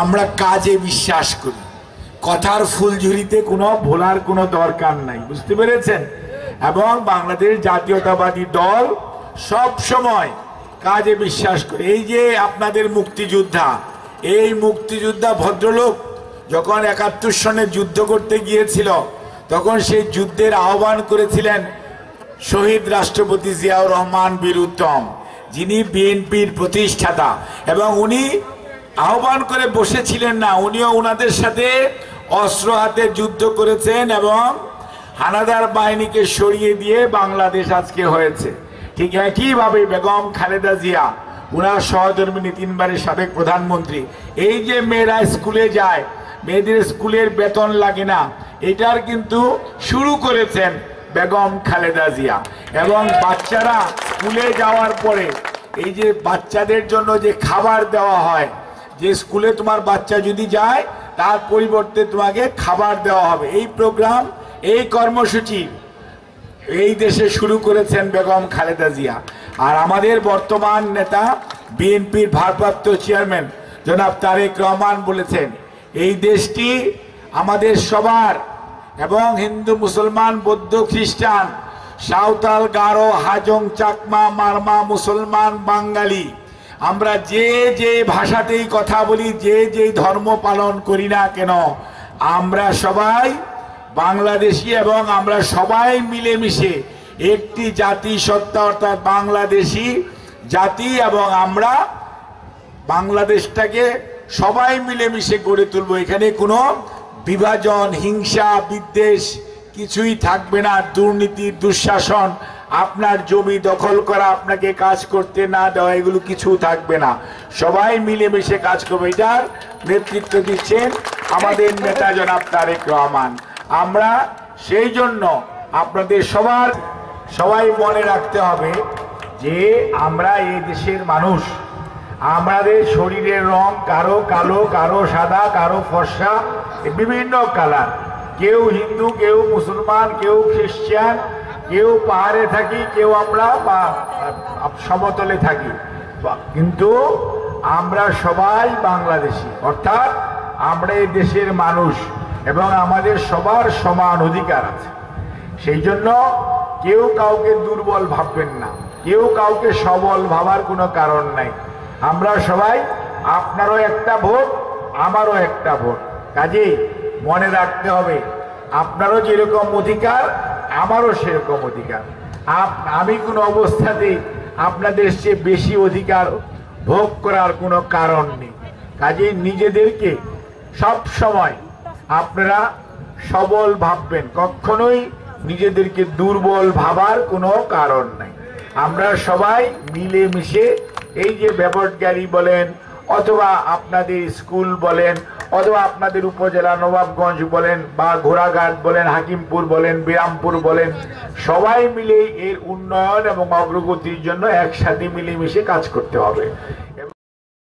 আমরা কাজে বিশ্বাস করি, কথার ফুলঝুরিতে কোনো ভোলার কোনো দরকার নাই, বুঝতে পেরেছেন? এবং বাংলাদেশ জাতীয়তাবাদী দল সব সময় কাজে বিশ্বাস করে। এই যে আপনাদের মুক্তিযোদ্ধা, এই মুক্তিযোদ্ধা ভদ্রলোক যখন ৭১ সনে যুদ্ধ করতে গিয়েছিল তখন সেই যুদ্ধের আহ্বান করেছিলেন শহীদ রাষ্ট্রপতি জিয়াউর রহমান বীর উত্তম, যিনি বিএনপির প্রতিষ্ঠাতা। এবং উনি আহ্বান করে বসেছিলেন না, উনিও ওনাদের সাথে অস্ত্র হাতে যুদ্ধ করেছেন এবং হানাদার বাহিনীকে সরিয়ে দিয়ে বাংলাদেশ আজকে হয়েছে। ঠিক একইভাবে বেগম খালেদা জিয়া, উনার সহধর্মিণী, ৩ বারের সাবেক প্রধানমন্ত্রী, এই যে মেয়েরা স্কুলে যায়, মেয়েদের স্কুলের বেতন লাগে না, এটার কিন্তু শুরু করেছেন বেগম খালেদা জিয়া। এবং বাচ্চারা স্কুলে যাওয়ার পরে এই যে বাচ্চাদের জন্য যে খাবার দেওয়া হয়, যে স্কুলে তোমার বাচ্চা যদি যায় তার পরিবর্তে তোমাকে খাবার দেওয়া হবে, এই প্রোগ্রাম, এই কর্মসূচি এই দেশে শুরু করেছেন বেগম খালেদা জিয়া। আর আমাদের বর্তমান নেতা বিএনপির ভারপ্রাপ্ত চেয়ারম্যান জনাব তারেক রহমান বলেছেন এই দেশটি আমাদের সবার, এবং হিন্দু, মুসলমান, বৌদ্ধ, খ্রিস্টান, সাঁওতাল, গারো, হাজং, চাকমা, মারমা, মুসলমান, বাঙালি, আমরা যে যে ভাষাতেই কথা বলি, যে যে ধর্ম পালন করি না কেন, আমরা সবাই বাংলাদেশি এবং আমরা সবাই মিলেমিশে একটি জাতি সত্তা, অর্থাৎ বাংলাদেশি জাতি। এবং আমরা বাংলাদেশটাকে সবাই মিলেমিশে গড়ে তুলব। এখানে কোনো বিভাজন, হিংসা, বিদ্বেষ কিছুই থাকবে না, দুর্নীতি, দুঃশাসন, আপনার জমি দখল করা, আপনাকে কাজ করতে না দেওয়া, এগুলো কিছু থাকবে না। সবাই মিলেমিশে কাজ করবে। এটার নেতৃত্ব দিচ্ছেন আমাদের নেতা জনাব তারেক রহমান। আমরা সেই জন্য আপনাদের সবাই মনে রাখতে হবে যে আমরা এই দেশের মানুষ, আমাদের শরীরের রং কারো কালো, কারো সাদা, কারো ফর্সা, বিভিন্ন কালার, কেউ হিন্দু, কেউ মুসলমান, কেউ খ্রিস্টান, কেউ পাহাড়ে থাকি, কেউ আমরা সমতলে থাকি, কিন্তু আমরা সবাই বাংলাদেশি, অর্থাৎ আমরা এই দেশের মানুষ এবং আমাদের সবার সমান অধিকার আছে। সেই জন্য কেউ কাউকে দুর্বল ভাববেন না, কেউ কাউকে সবল ভাবার কোনো কারণ নাই। আমরা সবাই, আপনারও একটা ভোট, আমারও একটা ভোট, কাজেই মনে রাখতে হবে আপনারও যেরকম অধিকার আমারও সেরকম অধিকার। আমি কোনো অবস্থাতেই আপনাদের চেয়ে বেশি অধিকার ভোগ করার কোনো কারণ নেই। কাজেই নিজেদেরকে সব সময় আপনারা সবল ভাববেন, কখনোই নিজেদেরকে দুর্বল ভাবার কোনো কারণ নাই। আমরা সবাই মিলেমিশে এই যে ব্যাপটগাড়ি বলেন, অথবা আপনাদের স্কুল বলেন, অথবা আপনাদের উপজেলা নবাবগঞ্জ বলেন, বা ঘোড়াঘাট বলেন, হাকিমপুর বলেন, বিরামপুর বলেন, সবাই মিলে এর উন্নয়ন এবং অগ্রগতির জন্য একসাথে মিলেমিশে কাজ করতে হবে।